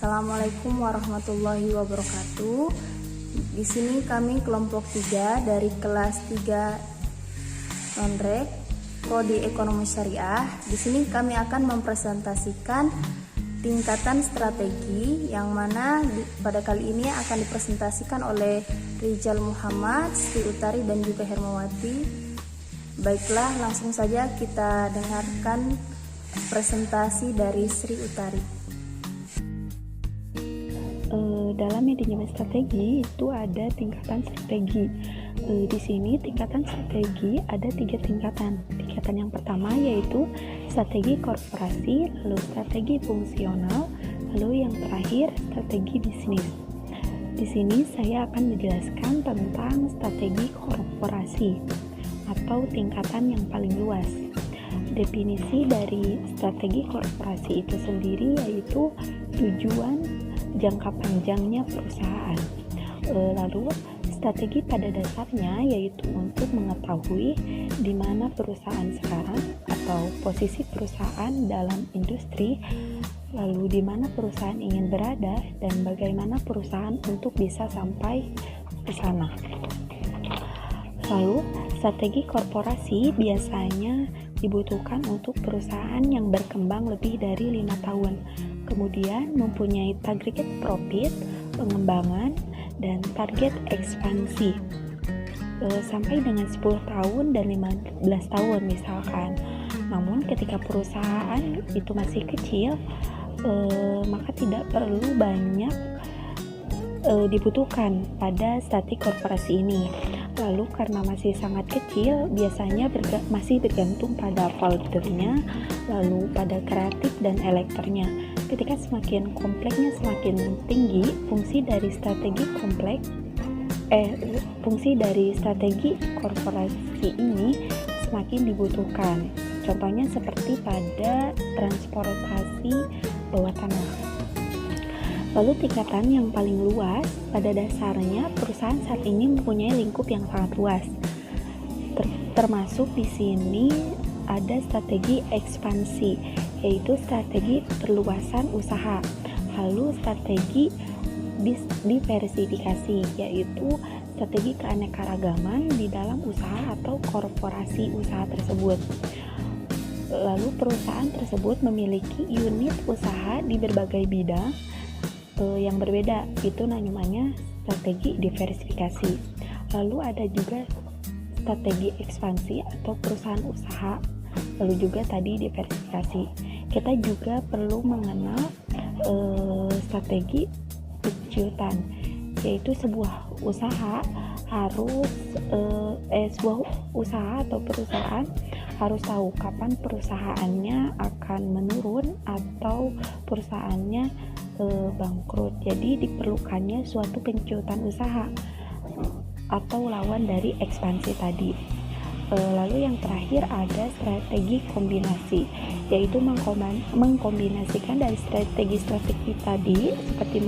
Assalamualaikum warahmatullahi wabarakatuh. Di sini kami kelompok 3 dari kelas 3 Nonrek Prodi Ekonomi Syariah. Di sini kami akan mempresentasikan tingkatan strategi yang mana pada kali ini akan dipresentasikan oleh Rizal Muhammad, Sri Utari dan juga Hermawati. Baiklah, langsung saja kita dengarkan presentasi dari Sri Utari. Dalam manajemen strategi itu ada tingkatan strategi. Di sini tingkatan strategi ada 3 tingkatan. Tingkatan yang pertama yaitu strategi korporasi, lalu strategi fungsional, lalu yang terakhir strategi bisnis. Di sini saya akan menjelaskan tentang strategi korporasi atau tingkatan yang paling luas. Definisi dari strategi korporasi itu sendiri yaitu tujuan jangka panjangnya perusahaan. Lalu strategi pada dasarnya yaitu untuk mengetahui di mana perusahaan sekarang atau posisi perusahaan dalam industri, lalu di mana perusahaan ingin berada dan bagaimana perusahaan untuk bisa sampai ke sana. Lalu strategi korporasi biasanya dibutuhkan untuk perusahaan yang berkembang lebih dari 5 tahun, kemudian mempunyai target profit, pengembangan, dan target ekspansi sampai dengan 10 tahun dan 15 tahun misalkan. Namun ketika perusahaan itu masih kecil, maka tidak perlu banyak dibutuhkan pada strategi korporasi ini. Lalu karena masih sangat kecil, biasanya masih bergantung pada foldernya, lalu pada kreatif dan elektornya. Ketika semakin kompleksnya semakin tinggi, fungsi dari strategi korporasi ini semakin dibutuhkan. Contohnya seperti pada transportasi bawah tanah. Lalu tingkatan yang paling luas, pada dasarnya perusahaan saat ini mempunyai lingkup yang sangat luas. Termasuk di sini ada strategi ekspansi, yaitu strategi perluasan usaha. Lalu strategi diversifikasi, yaitu strategi keanekaragaman di dalam usaha atau korporasi usaha tersebut. Lalu perusahaan tersebut memiliki unit usaha di berbagai bidang yang berbeda, itu namanya strategi diversifikasi. Lalu ada juga strategi ekspansi atau perusahaan usaha, lalu juga tadi diversifikasi. Kita juga perlu mengenal strategi penciutan, yaitu sebuah usaha atau perusahaan harus tahu kapan perusahaannya akan menurun atau perusahaannya bangkrut. Jadi diperlukannya suatu penciutan usaha atau lawan dari ekspansi tadi. Lalu yang terakhir ada strategi kombinasi, yaitu mengkombinasikan dari strategi tadi, seperti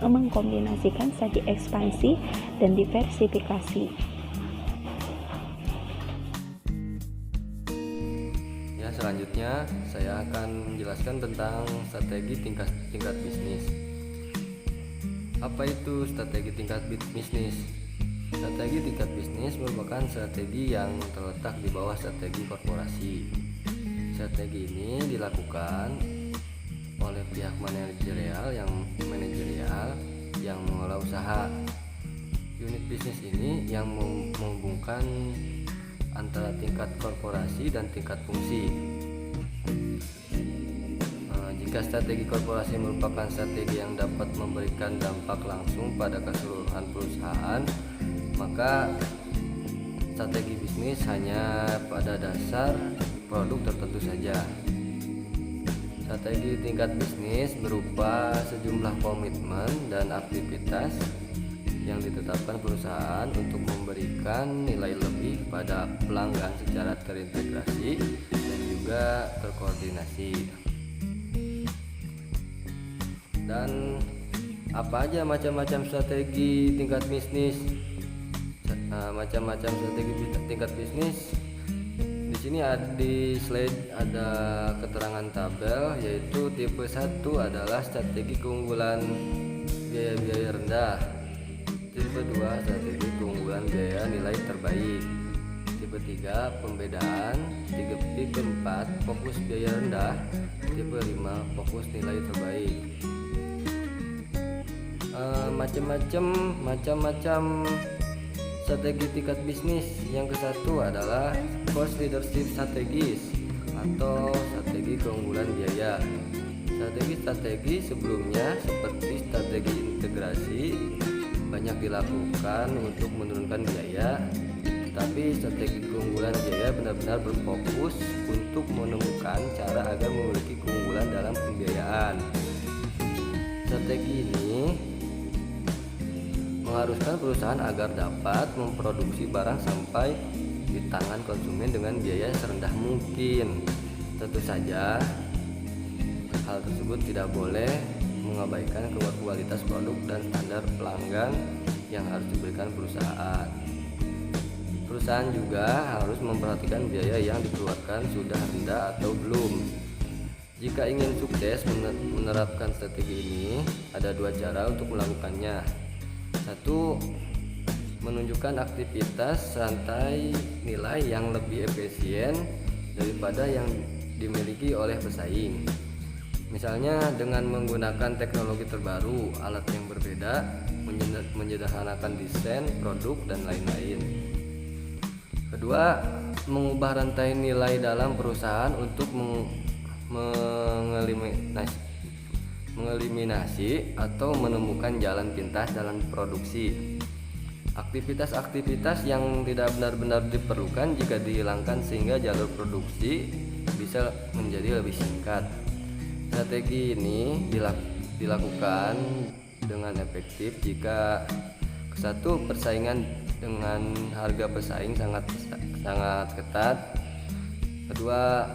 mengkombinasikan strategi ekspansi dan diversifikasi. Selanjutnya saya akan menjelaskan tentang strategi tingkat bisnis. Apa itu strategi tingkat bisnis? Strategi tingkat bisnis merupakan strategi yang terletak di bawah strategi korporasi. Strategi ini dilakukan oleh pihak manajerial yang mengelola usaha. Unit bisnis ini yang menghubungkan antara tingkat korporasi dan tingkat fungsi. Jika strategi korporasi merupakan strategi yang dapat memberikan dampak langsung pada keseluruhan perusahaan, maka strategi bisnis hanya pada dasar produk tertentu saja. Strategi tingkat bisnis berupa sejumlah komitmen dan aktivitas yang ditetapkan perusahaan untuk memberikan nilai lebih pada pelanggan secara terintegrasi dan juga terkoordinasi. Dan apa aja macam-macam strategi tingkat bisnis? Macam-macam strategi tingkat bisnis sini di slide ada keterangan tabel, yaitu tipe 1 adalah strategi keunggulan biaya rendah. Tipe 2 strategi keunggulan biaya nilai terbaik. Tipe 3 pembedaan. Tipe 4 fokus biaya rendah. Tipe 5 fokus nilai terbaik. Macam-macam strategi tingkat bisnis. Yang ke-1 adalah cost leadership strategis atau strategi keunggulan biaya. Strategi sebelumnya seperti strategi integrasi banyak dilakukan untuk menurunkan biaya, tapi strategi keunggulan biaya benar-benar berfokus untuk menemukan cara agar memiliki keunggulan dalam pembiayaan. Strategi ini mengharuskan perusahaan agar dapat memproduksi barang sampai di tangan konsumen dengan biaya serendah mungkin. Tentu saja hal tersebut tidak boleh mengabaikan kualitas produk dan standar pelanggan yang harus diberikan perusahaan. Perusahaan juga harus memperhatikan biaya yang dikeluarkan sudah rendah atau belum. Jika ingin sukses menerapkan strategi ini, ada 2 cara untuk melakukannya. 1. Menunjukkan aktivitas rantai nilai yang lebih efisien daripada yang dimiliki oleh pesaing. Misalnya dengan menggunakan teknologi terbaru, alat yang berbeda, menyederhanakan desain, produk, dan lain-lain. Kedua, mengubah rantai nilai dalam perusahaan untuk mengeliminasi atau menemukan jalan pintas dalam produksi. Aktivitas-aktivitas yang tidak benar-benar diperlukan jika dihilangkan sehingga jalur produksi bisa menjadi lebih singkat. Strategi ini dilakukan dengan efektif jika satu, persaingan dengan harga pesaing sangat ketat. Kedua,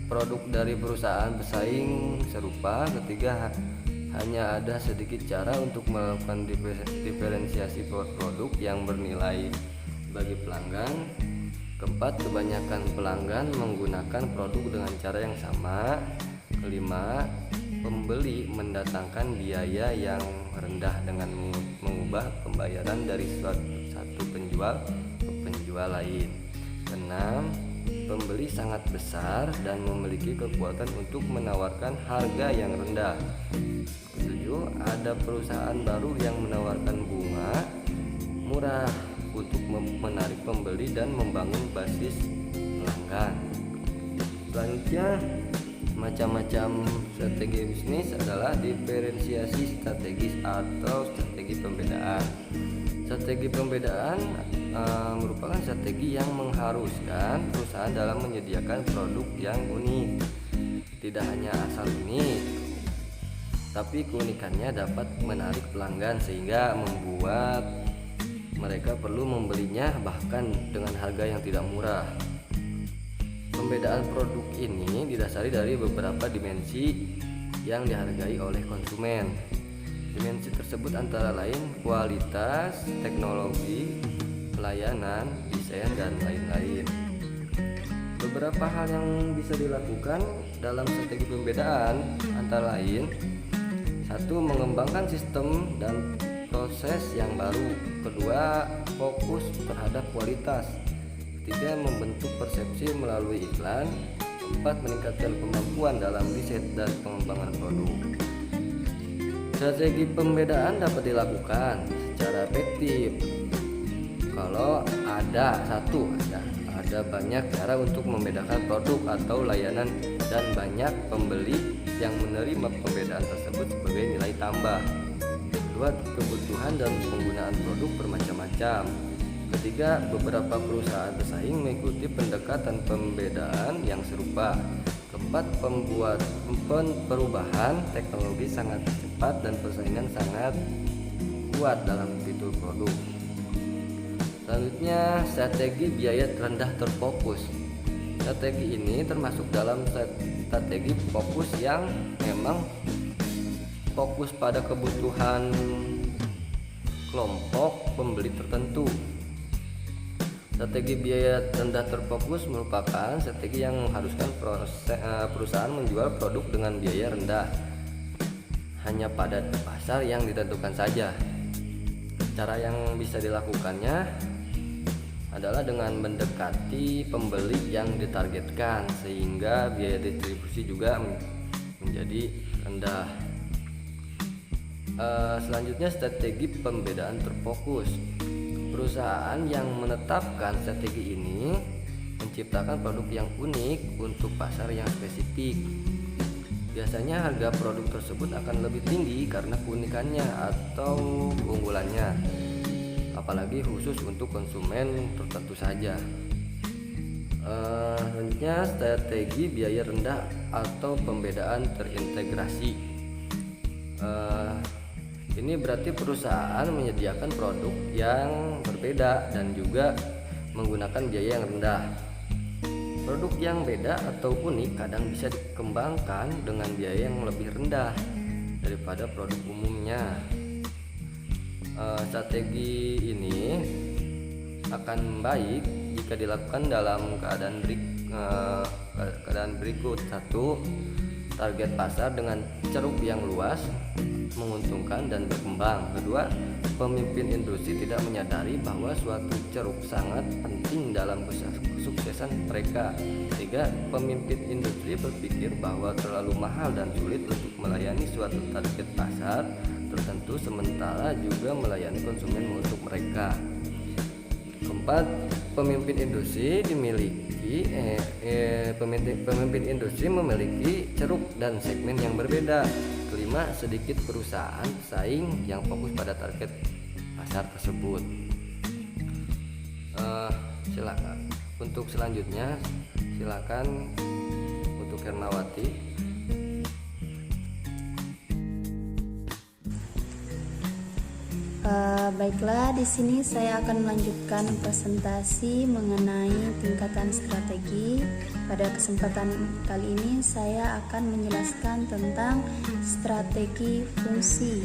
produk dari perusahaan pesaing serupa. Ketiga, hanya ada sedikit cara untuk melakukan diferensiasi produk yang bernilai bagi pelanggan. Keempat, kebanyakan pelanggan menggunakan produk dengan cara yang sama. Kelima, pembeli mendatangkan biaya yang rendah dengan mengubah pembayaran dari satu penjual ke penjual lain. Keenam, pembeli sangat besar dan memiliki kekuatan untuk menawarkan harga yang rendah. Ketujuh, ada perusahaan baru yang menawarkan bunga murah untuk menarik pembeli dan membangun basis pelanggan. Selanjutnya, macam-macam strategi bisnis adalah diferensiasi strategis atau strategi pembedaan. Strategi pembedaan merupakan strategi yang mengharuskan perusahaan dalam menyediakan produk yang unik. Tidak hanya asal unik, tapi keunikannya dapat menarik pelanggan sehingga membuat mereka perlu membelinya bahkan dengan harga yang tidak murah. Pembedaan produk ini didasari dari beberapa dimensi yang dihargai oleh konsumen. Dimensi tersebut antara lain kualitas, teknologi, pelayanan, desain, dan lain-lain. Beberapa hal yang bisa dilakukan dalam strategi pembedaan antara lain: 1. Mengembangkan sistem dan proses yang baru. 2. Fokus terhadap kualitas. 3. Membentuk persepsi melalui iklan. 4. Meningkatkan kemampuan dalam riset dan pengembangan produk. Strategi pembedaan dapat dilakukan secara efektif kalau ada banyak cara untuk membedakan produk atau layanan dan banyak pembeli yang menerima pembedaan tersebut sebagai nilai tambah. 2. Kebutuhan dan penggunaan produk bermacam-macam. 3. Beberapa perusahaan pesaing mengikuti pendekatan pembedaan yang serupa. 4. Perubahan teknologi sangat cepat dan persaingan sangat kuat dalam fitur produk. Selanjutnya, strategi biaya rendah terfokus. Strategi ini termasuk dalam strategi fokus yang memang fokus pada kebutuhan kelompok pembeli tertentu. Strategi biaya rendah terfokus merupakan strategi yang mengharuskan perusahaan menjual produk dengan biaya rendah hanya pada pasar yang ditentukan saja. Cara yang bisa dilakukannya adalah dengan mendekati pembeli yang ditargetkan sehingga biaya distribusi juga menjadi rendah. Selanjutnya, strategi pembedaan terfokus. Perusahaan yang menetapkan strategi ini menciptakan produk yang unik untuk pasar yang spesifik. Biasanya harga produk tersebut akan lebih tinggi karena keunikannya atau keunggulannya, apalagi khusus untuk konsumen tertentu saja. Selanjutnya, strategi biaya rendah atau pembedaan terintegrasi. Ini berarti perusahaan menyediakan produk yang berbeda dan juga menggunakan biaya yang rendah. Produk yang beda atau unik kadang bisa dikembangkan dengan biaya yang lebih rendah daripada produk umumnya. Strategi ini akan baik jika dilakukan dalam keadaan berikut. 1. Target pasar dengan ceruk yang luas, menguntungkan dan berkembang. 2. Pemimpin industri tidak menyadari bahwa suatu ceruk sangat penting dalam kesuksesan mereka. 3. Pemimpin industri berpikir bahwa terlalu mahal dan sulit untuk melayani suatu target pasar tertentu, sementara juga melayani konsumen untuk mereka. 4. Pemimpin industri memiliki ceruk dan segmen yang berbeda. 5. Sedikit perusahaan pesaing yang fokus pada target pasar tersebut. Silakan untuk selanjutnya, silakan untuk Hernawati. Baiklah, di sini saya akan melanjutkan presentasi mengenai tingkatan strategi. Pada kesempatan kali ini saya akan menjelaskan tentang strategi fungsi.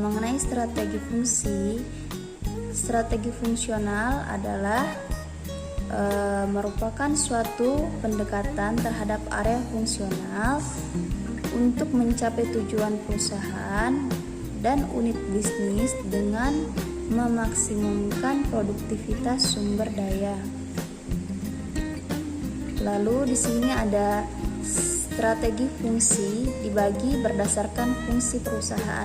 Mengenai strategi fungsi, strategi fungsional adalah merupakan suatu pendekatan terhadap area fungsional untuk mencapai tujuan perusahaan dan unit bisnis dengan memaksimumkan produktivitas sumber daya. Lalu di sini ada strategi fungsi dibagi berdasarkan fungsi perusahaan.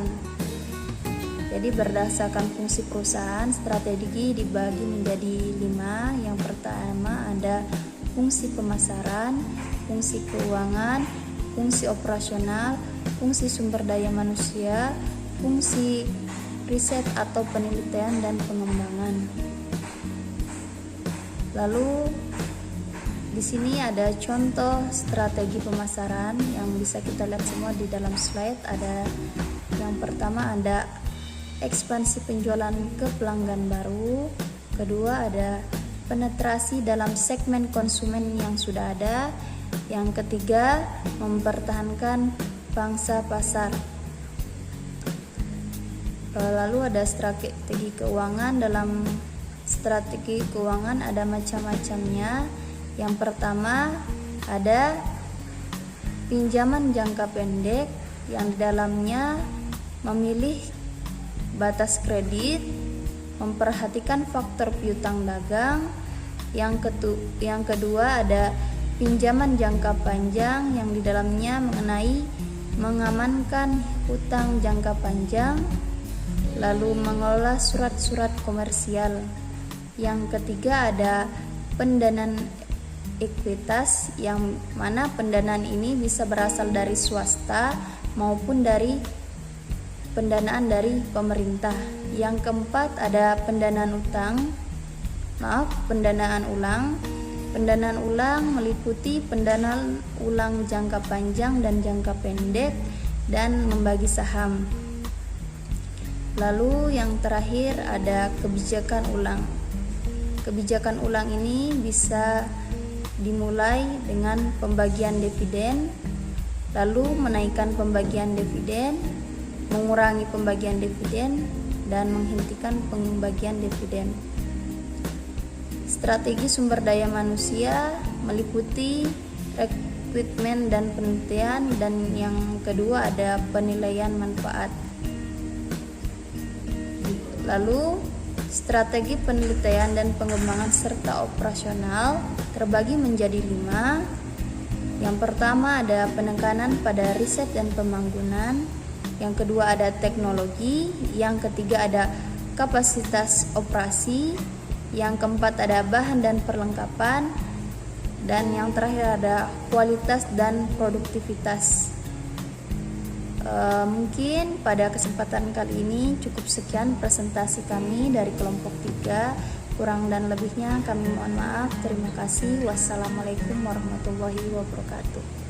Jadi berdasarkan fungsi perusahaan, strategi dibagi menjadi 5. Yang pertama ada fungsi pemasaran, fungsi keuangan, fungsi operasional, fungsi sumber daya manusia, fungsi riset atau penelitian dan pengembangan. Lalu di sini ada contoh strategi pemasaran yang bisa kita lihat semua di dalam slide. Ada yang pertama ada ekspansi penjualan ke pelanggan baru. Kedua ada penetrasi dalam segmen konsumen yang sudah ada. Yang ketiga mempertahankan pangsa pasar. Lalu ada strategi keuangan. Dalam strategi keuangan ada macam-macamnya. Yang pertama ada pinjaman jangka pendek yang di dalamnya memilih batas kredit, memperhatikan faktor piutang dagang. Yang kedua ada pinjaman jangka panjang yang di dalamnya mengenai mengamankan hutang jangka panjang, lalu mengelola surat-surat komersial. Yang ketiga ada pendanaan ekuitas, yang mana pendanaan ini bisa berasal dari swasta maupun dari pendanaan dari pemerintah. Yang keempat ada pendanaan ulang. Pendanaan ulang meliputi pendanaan ulang jangka panjang dan jangka pendek dan membagi saham. Lalu yang terakhir ada kebijakan ulang. Kebijakan ulang ini bisa dimulai dengan pembagian dividen, lalu menaikkan pembagian dividen, mengurangi pembagian dividen, dan menghentikan pembagian dividen. Strategi sumber daya manusia meliputi rekrutmen dan penelitian, dan yang kedua ada penilaian manfaat. Lalu strategi penelitian dan pengembangan serta operasional terbagi menjadi 5. Yang pertama ada penekanan pada riset dan pembangunan, yang kedua ada teknologi, yang ketiga ada kapasitas operasi, yang keempat ada bahan dan perlengkapan, dan yang terakhir ada kualitas dan produktivitas. Mungkin pada kesempatan kali ini cukup sekian presentasi kami dari kelompok 3. Kurang dan lebihnya kami mohon maaf. Terima kasih. Wassalamualaikum warahmatullahi wabarakatuh.